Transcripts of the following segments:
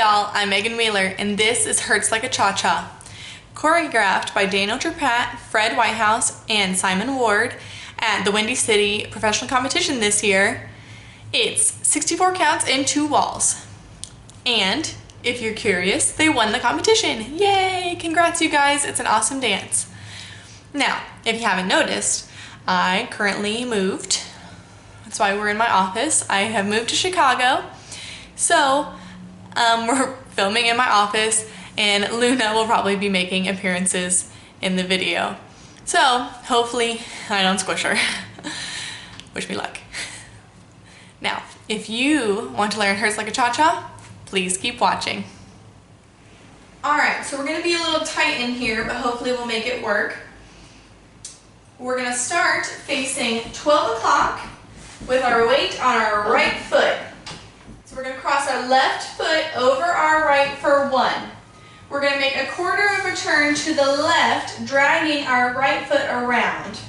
y'all, I'm Megan Wheeler, and this is Hurts Like a Cha-Cha. Choreographed by Daniel Trepat, Fred Whitehouse, and Simon Ward at the Windy City Professional Competition this year. It's 64 counts and 2 walls. And if you're curious, they won the competition. Yay! Congrats, you guys. It's an awesome dance. Now, if you haven't noticed, I currently moved. That's why we're in my office. I have moved to Chicago. So, we're filming in my office, and Luna will probably be making appearances in the video. So, hopefully I don't squish her. Wish me luck. Now, if you want to learn Hurts Like a Cha-Cha, please keep watching. Alright, so we're going to be a little tight in here, but hopefully we'll make it work. We're going to start facing 12 o'clock with our weight on our right foot. So we're going to cross our left foot over our right for 1. We're going to make a quarter of a turn to the left, dragging our right foot around.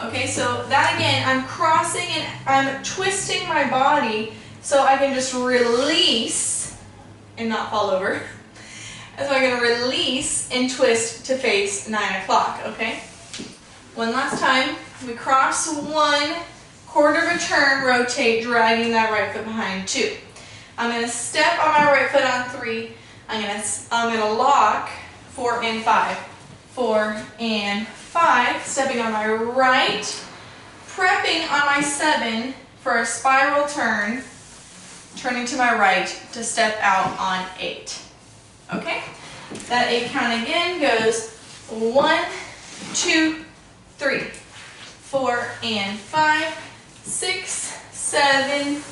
Okay, so that again, I'm crossing and I'm twisting my body so I can just release and not fall over. So I'm going to release and twist to face 9 o'clock, okay? One last time. We cross 1, quarter of a turn, rotate, dragging that right foot behind 2. I'm going to step on my right foot on 3. I'm going to lock 4 and 5. 4 and 5. Stepping on my right, prepping on my 7 for a spiral turn, turning to my right to step out on 8. Okay? That 8 count again goes 1, 2, 3, 4 and 5, 6, 7,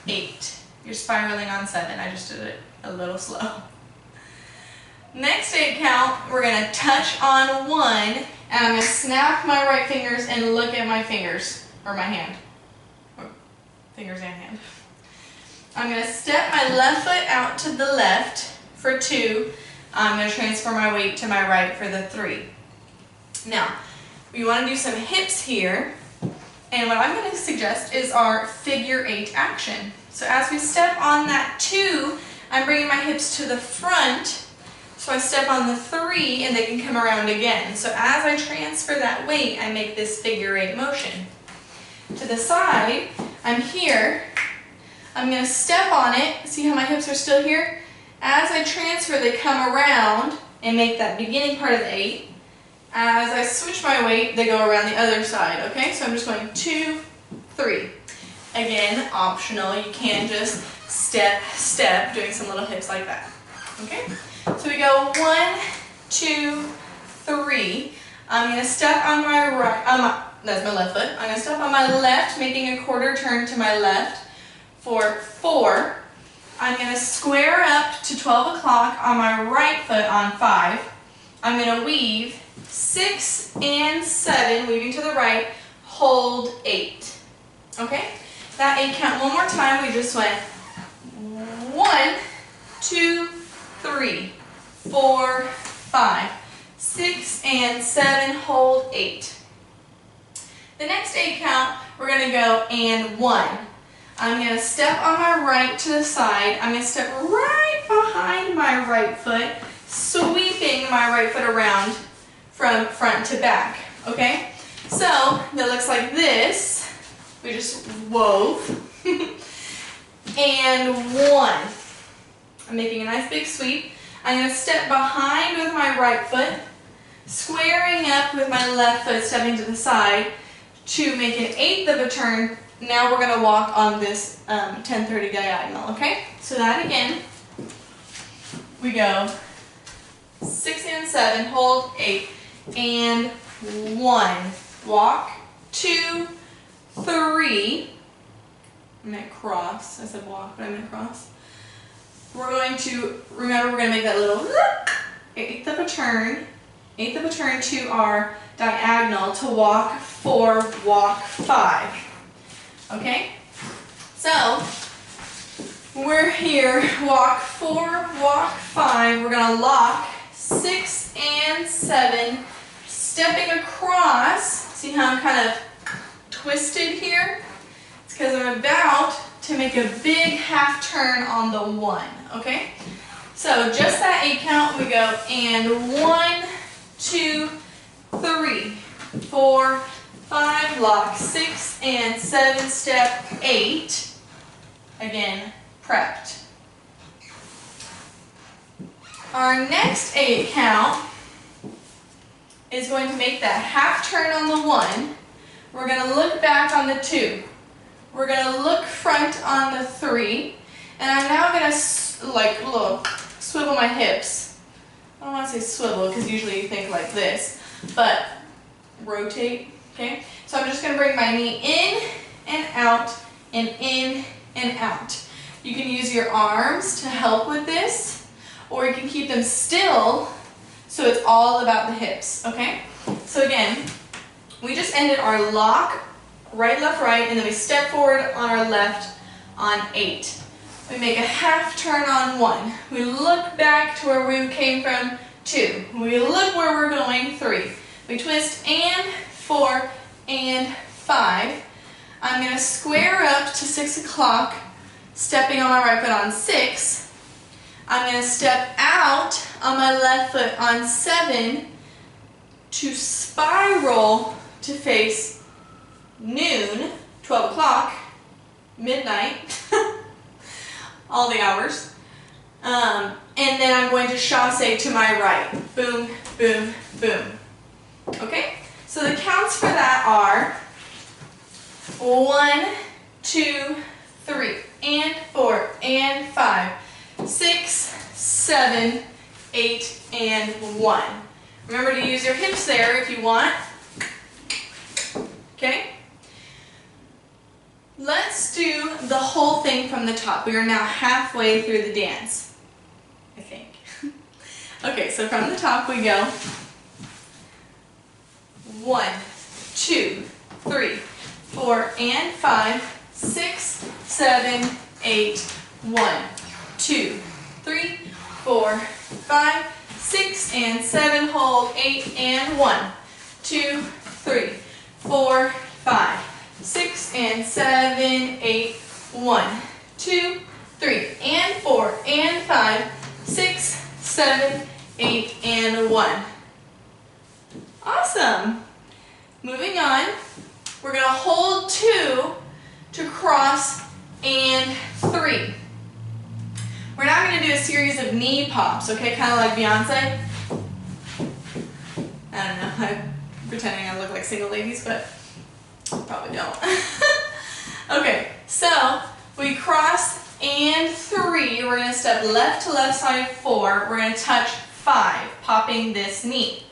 8. You're spiraling on 7. I just did it a little slow. Next 8 count, we're going to touch on 1, and I'm going to snap my right fingers and look at my fingers, or my hand. Or fingers and hand. I'm going to step my left foot out to the left for 2. I'm going to transfer my weight to my right for the 3. Now, we want to do some hips here, and what I'm going to suggest is our figure 8 action. So as we step on that 2, I'm bringing my hips to the front, so I step on the 3 and they can come around again. So as I transfer that weight, I make this figure 8 motion. To the side, I'm here, I'm going to step on it, see how my hips are still here? As I transfer, they come around and make that beginning part of the 8. As I switch my weight, they go around the other side, okay? So I'm just going 2, 3. Again, optional. You can just step, step, doing some little hips like that, okay? So we go 1, 2, 3. I'm going to step on my right, that's my left foot. I'm going to step on my left, making a quarter turn to my left for 4. I'm going to square up to 12 o'clock on my right foot on 5. I'm going to weave 6 and 7, weaving to the right, hold 8. Okay? That 8 count one more time. We just went 1, 2, 3, 4, 5, 6 and 7, hold 8. The next 8 count, we're going to go and 1. I'm going to step on my right to the side. I'm going to step right behind my right foot, sweeping my right foot around from front to back. Okay? So, that looks like this. We just wove. And 1. I'm making a nice big sweep. I'm going to step behind with my right foot, squaring up with my left foot, stepping to the side to make an 1/8 of a turn. Now we're going to walk on this 10-30 diagonal, okay? So that again, we go 6 and 7, hold 8, and 1. Walk, 2, 3. I meant cross. I said walk, but I meant cross. We're going to, remember, we're going to make that little 1/8 of a turn. 1/8 of a turn to our diagonal to walk 4, walk 5. Okay? So, we're here, walk 4, walk 5. We're going to lock 6 and 7, stepping across. See how I'm kind of twisted here? It's because I'm about to make a big half turn on the 1, okay? So just that 8 count, we go and 1, 2, 3, 4, 5, lock, 6 and 7, step 8, again, prepped. Our next 8 count is going to make that half turn on the 1. We're going to look back on the 2. We're going to look front on the 3. And I'm now going to swivel my hips. I don't want to say swivel because usually you think like this, but rotate, okay? So I'm just going to bring my knee in and out and in and out. You can use your arms to help with this, or you can keep them still so it's all about the hips, okay? So again, we just ended our lock, right, left, right, and then we step forward on our left on 8. We make a half turn on 1. We look back to where we came from, 2. We look where we're going, 3. We twist and 4 and 5. I'm going to square up to 6 o'clock, stepping on my right foot on 6. I'm going to step out on my left foot on 7 to spiral to face noon, 12 o'clock, midnight, all the hours. And then I'm going to chasse to my right. Boom, boom, boom. Okay? So the counts for that are 1, 2, 3, and 4, and 5, 6, 7, 8, and 1. Remember to use your hips there if you want. Okay? Let's do the whole thing from the top. We are now halfway through the dance, I think. Okay, so from the top we go. 1, 2, 3, 4, and 5, 6, 7, 8, 1, 2, 3, 4, 5, 6, and 7, hold, 8, and 1, 2, 3, 4, 5, 6, and 7, 8, 1, 2, 3, and 4, and 5, 6, 7, 8, and 1. Awesome. Moving on, we're going to hold 2 to cross and 3. We're now going to do a series of knee pops, okay, kind of like Beyonce. I don't know, I'm pretending I look like single ladies, but probably don't. Okay, so we cross and 3. We're going to step left to left side 4. We're going to touch 5, popping this knee.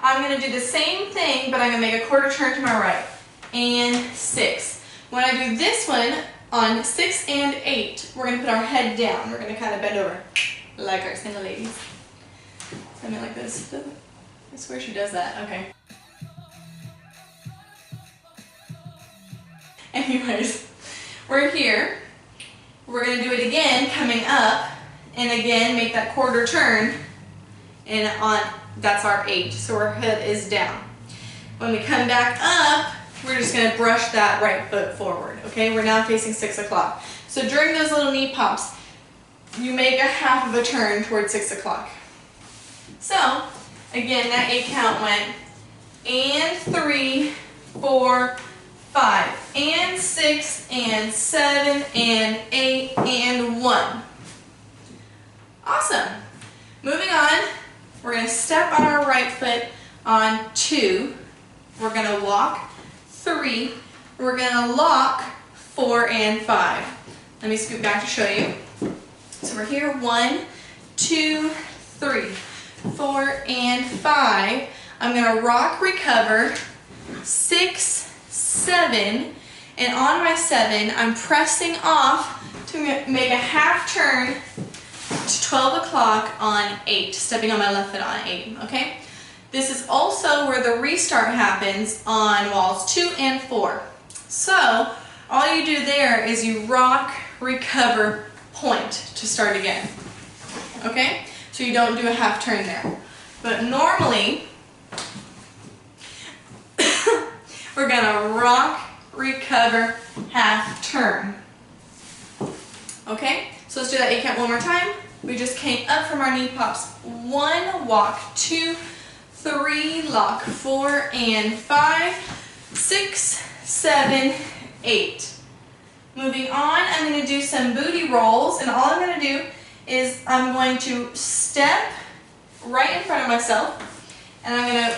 I'm going to do the same thing, but I'm going to make a quarter turn to my right. And 6. When I do this one, on 6 and 8, we're going to put our head down. We're going to kind of bend over like our single ladies. Something like this. I swear she does that. Okay. Anyways, we're here. We're going to do it again, coming up, and again, make that quarter turn. And that's our 8, so our head is down. When we come back up, we're just going to brush that right foot forward, okay? We're now facing 6 o'clock. So during those little knee pops, you make a half of a turn towards 6 o'clock. So, again, that 8 count went, and 3, 4, 5, and 6, and 7, and 8, and 1. Awesome. Moving on, we're going to step on our right foot on 2. We're going to walk 3, we're going to lock 4 and 5. Let me scoot back to show you. So we're here, 1, 2, 3, 4, and 5. I'm going to rock, recover, 6, 7, and on my 7, I'm pressing off to make a half turn to 12 o'clock on 8, stepping on my left foot on 8, okay? This is also where the restart happens on walls 2 and 4. So, all you do there is you rock, recover, point to start again. Okay? So you don't do a half turn there. But normally, we're going to rock, recover, half turn. Okay, so let's do that 8 count one more time. We just came up from our knee pops. 1, walk, 2, 3, lock, 4 and 5, 6, 7, 8. Moving on, I'm going to do some booty rolls, and all I'm going to do is I'm going to step right in front of myself, and I'm going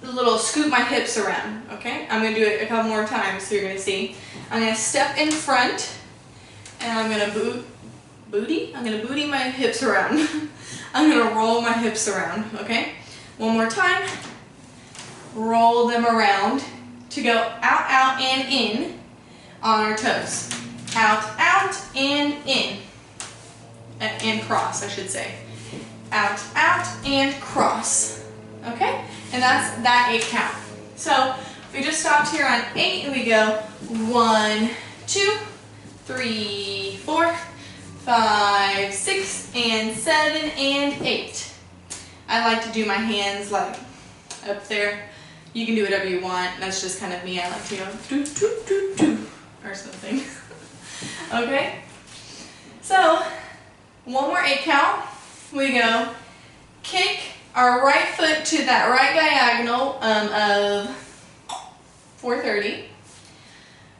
to little scoop my hips around, okay? I'm going to do it a couple more times so you're going to see. I'm going to step in front, and I'm going to booty my hips around. I'm going to roll my hips around, okay? One more time. Roll them around to go out, out, and in on our toes. Out, out, and in. And cross, I should say. Out, out, and cross. Okay? And that's that 8 count. So we just stopped here on 8 and we go 1, 2, 3, 4, 5, 6, and 7, and 8. I like to do my hands like up there. You can do whatever you want. That's just kind of me. I like to go doo, doo, doo, doo, or something. Okay? So, one more 8 count. We go kick our right foot to that right diagonal of 430.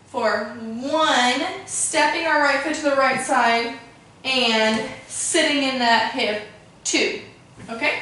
For 1, stepping our right foot to the right side and sitting in that hip 2. Okay?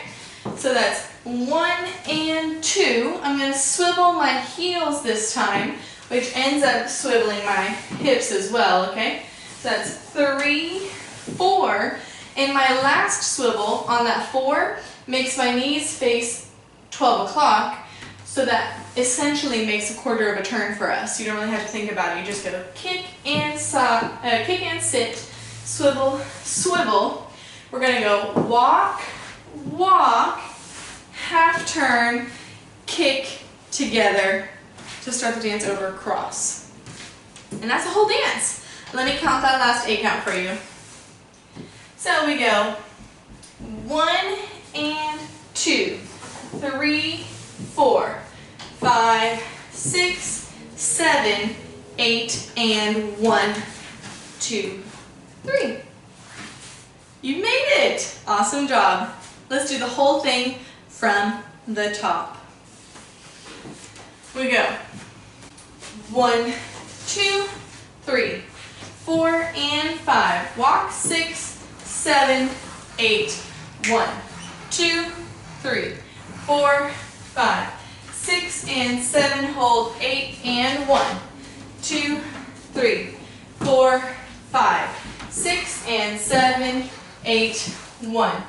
So that's 1 and 2. I'm going to swivel my heels this time, which ends up swiveling my hips as well, okay? So that's 3, 4, and my last swivel on that 4 makes my knees face 12 o'clock, so that essentially makes a quarter of a turn for us. You don't really have to think about it. You just go kick and sit, swivel, swivel. We're going to go walk, walk, half turn, kick, together to start the dance over cross. And that's the whole dance. Let me count that last 8 count for you. So we go 1 and 2, 3, 4, 5, 6, 7, 8, and 1, 2, 3. You made it! Awesome job. Let's do the whole thing from the top. We go 1, 2, 3, 4, and 5. Walk 6, 7, 8. 1, 2, 3, 4, 5, 6, and 7. Hold 8 and 1, 2, 3, 4, 5, 6, and 7, 8. 1,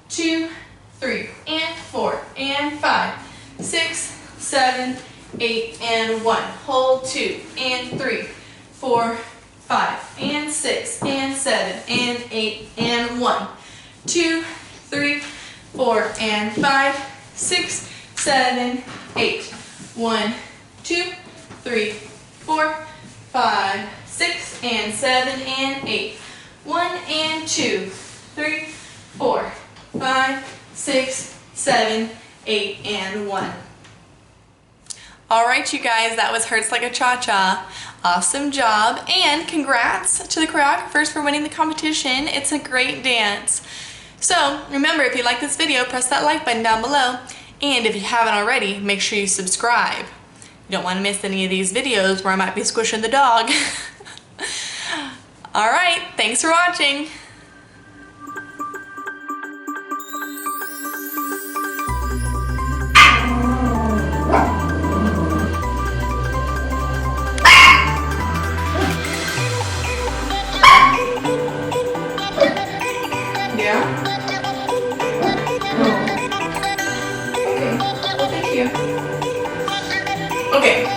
2, 3, and 4, and 5, 6, 7, 8, and 1. Hold 2, and 3, 4, 5, and 6, and 7, and 8, and 1, 2, 3, 4, and 5, 6, 7, 8. 1, 2, 3, 4, 5, 6, and 7, and 8. 1 and 2, 3, 4, 5, 6, 7, 8, and 1. Alright you guys, that was Hurts Like a Cha-Cha. Awesome job, and congrats to the choreographers for winning the competition. It's a great dance. So remember, if you like this video, press that like button down below, and if you haven't already, make sure you subscribe. You don't want to miss any of these videos where I might be squishing the dog. Alright, thanks for watching. Yeah? Oh. Okay. Well, thank you. Okay.